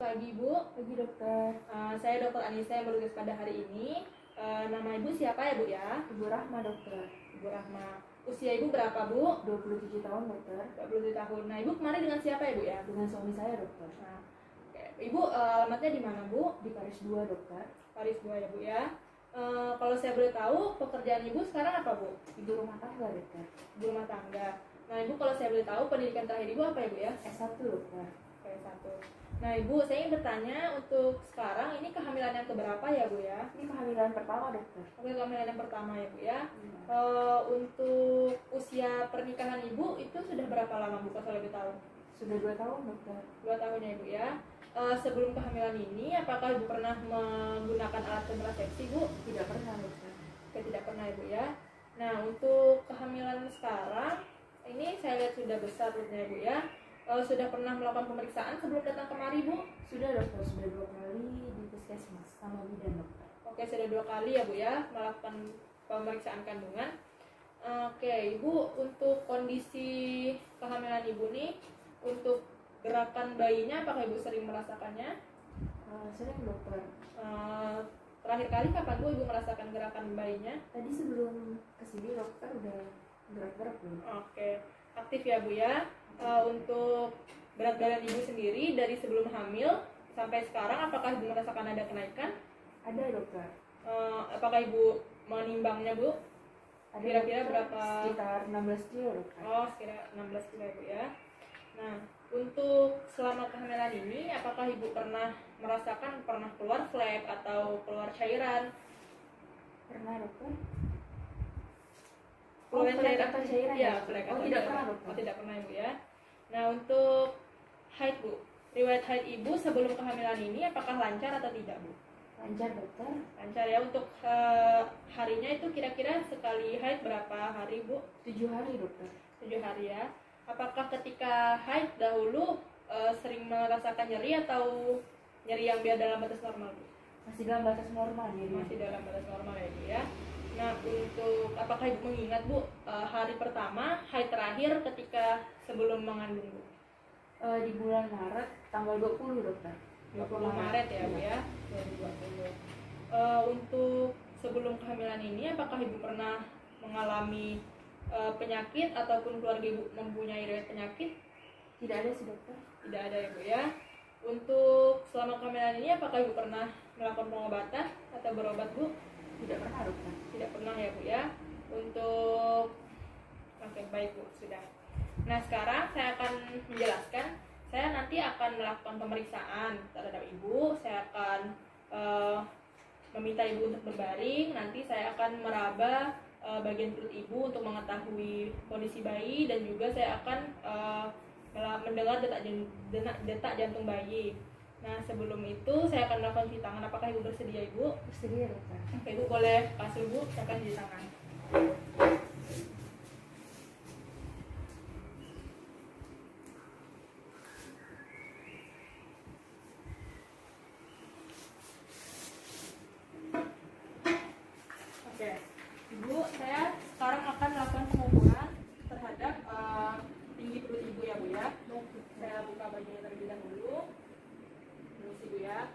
Pagi Bu. Pagi dokter. Saya Dokter Anissa yang bertugas pada hari ini. Nama Ibu siapa ya Bu ya? Ibu Rahma dokter. Ibu Rahma. Usia Ibu berapa Bu? 27 tahun dokter. 27 tahun. Nah Ibu kemarin dengan siapa ya Bu ya? Dengan suami saya dokter. Nah, Ibu alamatnya di mana Bu? Di Paris 2 dokter. Paris 2 ya Bu ya. Kalau saya boleh tahu pekerjaan Ibu sekarang apa Bu? Ibu rumah tangga dokter. Ibu rumah tangga. Nah Ibu kalau saya boleh tahu pendidikan terakhir Ibu apa ya Bu ya? S1 dokter. S1. Nah Ibu, saya ingin bertanya untuk sekarang ini kehamilan yang keberapa ya Bu ya? Ini kehamilan pertama dokter. Oke, kehamilan yang pertama ya Bu ya. Iya. Untuk usia pernikahan Ibu itu sudah berapa lama Bu kalau saya lebih tahu? Sudah 2 tahun dokter. 2 tahun ya Ibu ya. Sebelum kehamilan ini apakah Ibu pernah menggunakan alat kontrasepsi Bu? Tidak pernah dokter. Oke, tidak pernah Ibu ya. Nah untuk kehamilan sekarang ini saya lihat sudah besar perutnya Ibu ya. Sudah pernah melakukan pemeriksaan sebelum datang kemari Bu? Sudah dokter, sudah 2 kali di puskesmas sama bidan dokter. Oke, sudah 2 kali ya Bu ya melakukan pemeriksaan kandungan. Oke, Ibu, untuk kondisi kehamilan Ibu nih, untuk gerakan bayinya apakah Ibu sering merasakannya? Sering dokter. Terakhir kali kapan Bu Ibu merasakan gerakan bayinya? Tadi sebelum kesini dokter udah gerak-gerak Bu. Oke, aktif ya Bu ya. Untuk berat badan Ibu sendiri dari sebelum hamil sampai sekarang apakah Ibu merasakan ada kenaikan? Ada dokter. Apakah Ibu menimbangnya Bu? Ada Kira-kira dokter, berapa? Sekitar 16 kilo dokter. Oh, sekitar 16 kilo ya Bu ya. Nah, untuk selama kehamilan ini apakah Ibu pernah merasakan keluar flek atau keluar cairan? Pernah dokter? Keluar flek atau cairan ya, ya? flek Oh, atau tidak cairan. pernah dokter. Oh, tidak pernah Ibu ya. Nah, untuk haid Bu, riwayat haid Ibu sebelum kehamilan ini apakah lancar atau tidak Bu? Lancar dokter. Lancar ya. Untuk harinya itu kira-kira sekali haid berapa hari Bu? 7 hari dokter. 7 hari ya. Apakah ketika haid dahulu sering merasakan nyeri atau nyeri yang biasa dalam batas normal Bu? Masih dalam batas normal ya. Masih dalam batas normal ya Bu ya. Nah, untuk apakah Ibu mengingat Bu hari pertama haid terakhir ketika sebelum mengandung Bu? Di bulan Maret tanggal 20 dokter. 20 Maret ya Bu ya, 2020. Untuk sebelum kehamilan ini apakah Ibu pernah mengalami penyakit ataupun keluarga Ibu mempunyai riwayat penyakit? Tidak ada sih dokter. Tidak ada ya Bu ya. Untuk selama kehamilan ini apakah Ibu pernah melakukan pengobatan atau berobat Bu? Tidak pernah dokter. Tidak pernah ya Bu ya. Untuk oke, baik Bu, sudah. Nah, sekarang saya akan menjelaskan. Saya nanti akan melakukan pemeriksaan terhadap Ibu. Saya akan meminta Ibu untuk berbaring. Nanti saya akan meraba bagian perut Ibu untuk mengetahui kondisi bayi, dan juga saya akan mendengar detak jantung bayi. Nah, sebelum itu saya akan melakukan cuci tangan. Apakah Ibu bersedia Ibu? Bersedia dokter. Oke, Ibu boleh kasih Bu, saya akan cuci tangan. Oke, Ibu, saya sekarang akan melakukan pengukuran terhadap tinggi perut Ibu ya Bu ya. Saya buka bajunya terlebih dahulu. Permisi Bu ya.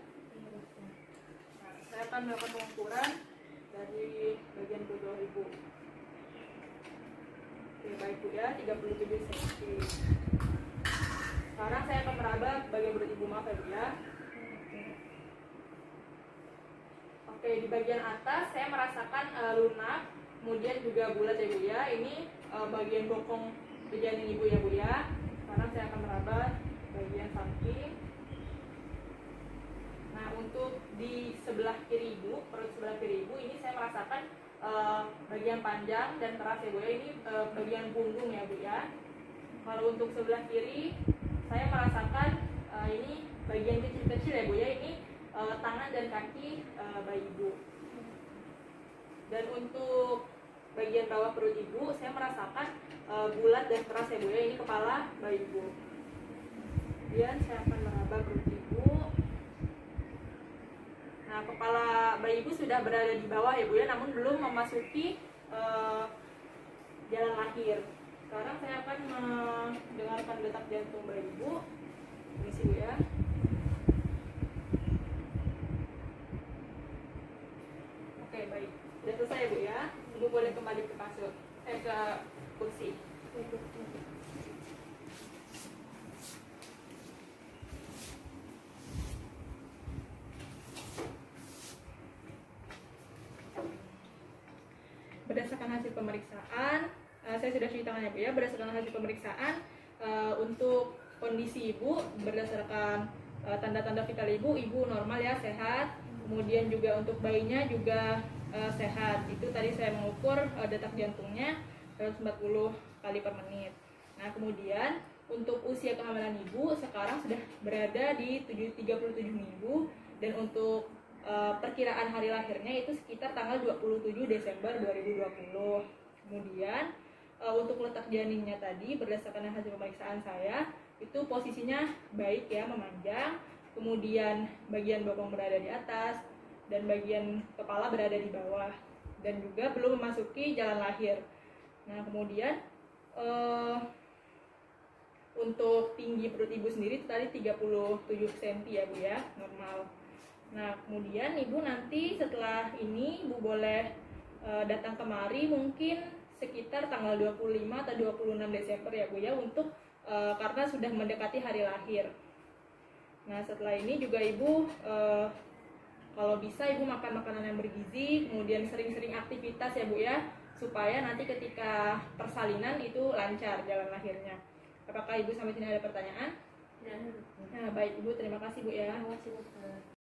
Nah, saya akan melakukan pengukuran dari bagian perut bawah Ibu. Oke, baik Bu ya, 37 cm. Sekarang saya akan meraba bagian perut Ibu, maaf ya Bu ya. Oke, di bagian atas saya merasakan lunak, kemudian juga bulat ya Bu ya. Ini bagian bokong janin Ibu ya Bu ya. Sekarang saya akan meraba bagian samping. Nah, untuk di sebelah kiri Ibu, perut sebelah kiri Ibu, ini saya merasakan bagian panjang dan keras ya Bu ya. Ini bagian punggung ya Bu ya. Kalau untuk sebelah kiri, saya merasakan ini bagian kecil-kecil ya Bu ya. Ini tangan dan kaki bayi Ibu. Dan untuk bagian bawah perut Ibu, saya merasakan bulat dan keras ya Bu ya. Ini kepala bayi Ibu. Kemudian saya akan meraba perut Ibu. Nah, kepala bayi Ibu sudah berada di bawah ya Bu ya, namun belum memasuki jalan lahir. Sekarang saya akan mendengarkan detak jantung bayi Ibu. Permisi Bu ya. kasur, ke kursi. Berdasarkan hasil pemeriksaan, saya sudah cuci tangan ya Bu ya. Berdasarkan hasil pemeriksaan, untuk kondisi Ibu berdasarkan tanda-tanda vital Ibu normal ya, sehat. Kemudian juga untuk bayinya juga sehat. Itu tadi saya mengukur detak jantungnya 140 kali per menit. Nah, kemudian untuk usia kehamilan Ibu sekarang sudah berada di 37 minggu, dan untuk perkiraan hari lahirnya itu sekitar tanggal 27 Desember 2020. Kemudian untuk letak janinnya tadi berdasarkan hasil pemeriksaan saya itu posisinya baik ya, memanjang. Kemudian bagian bokong berada di atas dan bagian kepala berada di bawah, dan juga belum memasuki jalan lahir. Nah, kemudian untuk tinggi perut Ibu sendiri itu tadi 37 cm ya Bu ya, normal. Nah, kemudian Ibu nanti setelah ini Ibu boleh datang kemari mungkin sekitar tanggal 25 atau 26 Desember ya Bu ya, untuk karena sudah mendekati hari lahir. Nah, setelah ini juga Ibu kalau bisa Ibu makan makanan yang bergizi, kemudian sering-sering aktivitas ya Bu ya, supaya nanti ketika persalinan itu lancar jalan lahirnya. Apakah Ibu sampai sini ada pertanyaan? Ya. Nah, baik Ibu, terima kasih Bu ya. Terima kasih dokter.